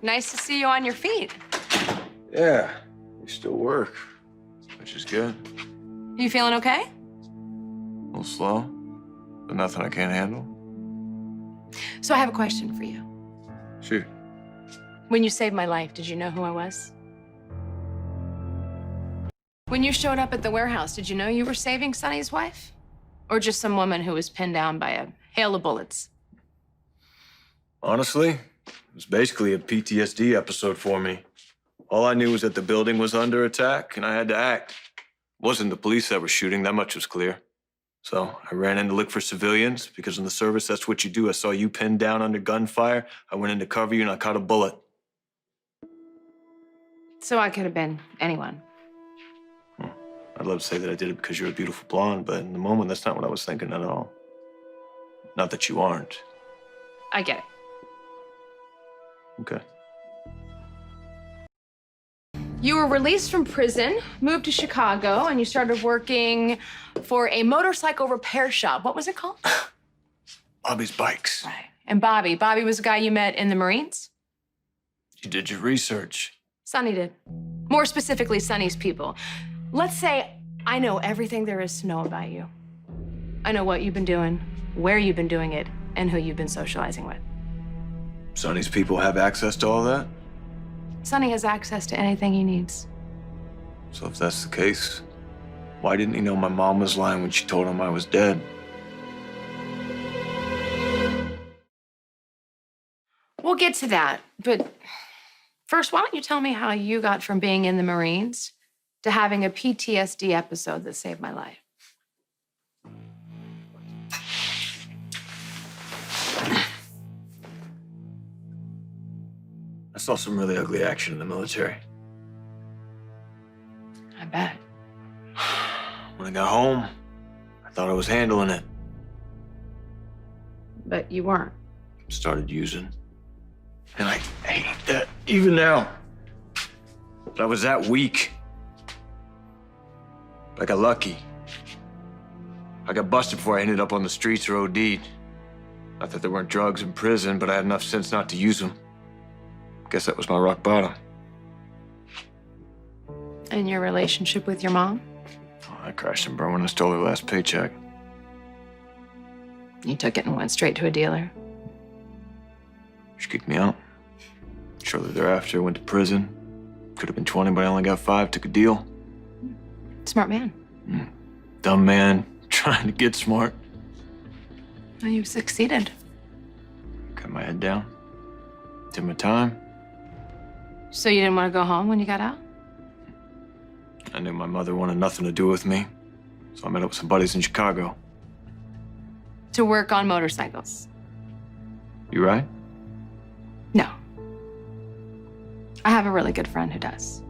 Nice to see you on your feet. Yeah, you still work, which is good. You feeling okay? A little slow, but nothing I can't handle. So I have a question for you. Shoot. When you saved my life, did you know who I was? When you showed up at the warehouse, did you know you were saving Sonny's wife? Or just some woman who was pinned down by a hail of bullets? Honestly, it was basically a PTSD episode for me. All I knew was that the building was under attack, and I had to act. It wasn't the police that were shooting, that much was clear. So I ran in to look for civilians, because in the service, that's what you do. I saw you pinned down under gunfire. I went in to cover you, and I caught a bullet. So I could have been anyone. I'd love to say that I did it because you're a beautiful blonde, but in the moment, that's not what I was thinking at all. Not that you aren't. I get it. Okay. You were released from prison, moved to Chicago, and you started working for a motorcycle repair shop. What was it called? Bobby's Bikes. Right. And Bobby was a guy you met in the Marines? You did your research. Sonny did. More specifically, Sonny's people. Let's say I know everything there is to know about you. I know what you've been doing, where you've been doing it, and who you've been socializing with. Sonny's people have access to all that? Sonny has access to anything he needs. So if that's the case, why didn't he know my mom was lying when she told him I was dead? We'll get to that, but first, why don't you tell me how you got from being in the Marines to having a PTSD episode that saved my life? I saw some really ugly action in the military. I bet. When I got home, I thought I was handling it. But you weren't. Started using. And I hate that, even now. But I was that weak. I got lucky. I got busted before I ended up on the streets or OD'd. Not that there weren't drugs in prison, but I had enough sense not to use them. Guess that was my rock bottom. And your relationship with your mom? Oh, I crashed and burned when I stole her last paycheck. You took it and went straight to a dealer. She kicked me out. Shortly thereafter, I went to prison. Could have been 20, but I only got 5, took a deal. Smart man. Dumb man, trying to get smart. Well, you succeeded. Got my head down. Did my time. So you didn't want to go home when you got out? I knew my mother wanted nothing to do with me, so I met up with some buddies in Chicago. To work on motorcycles? You right? No. I have a really good friend who does.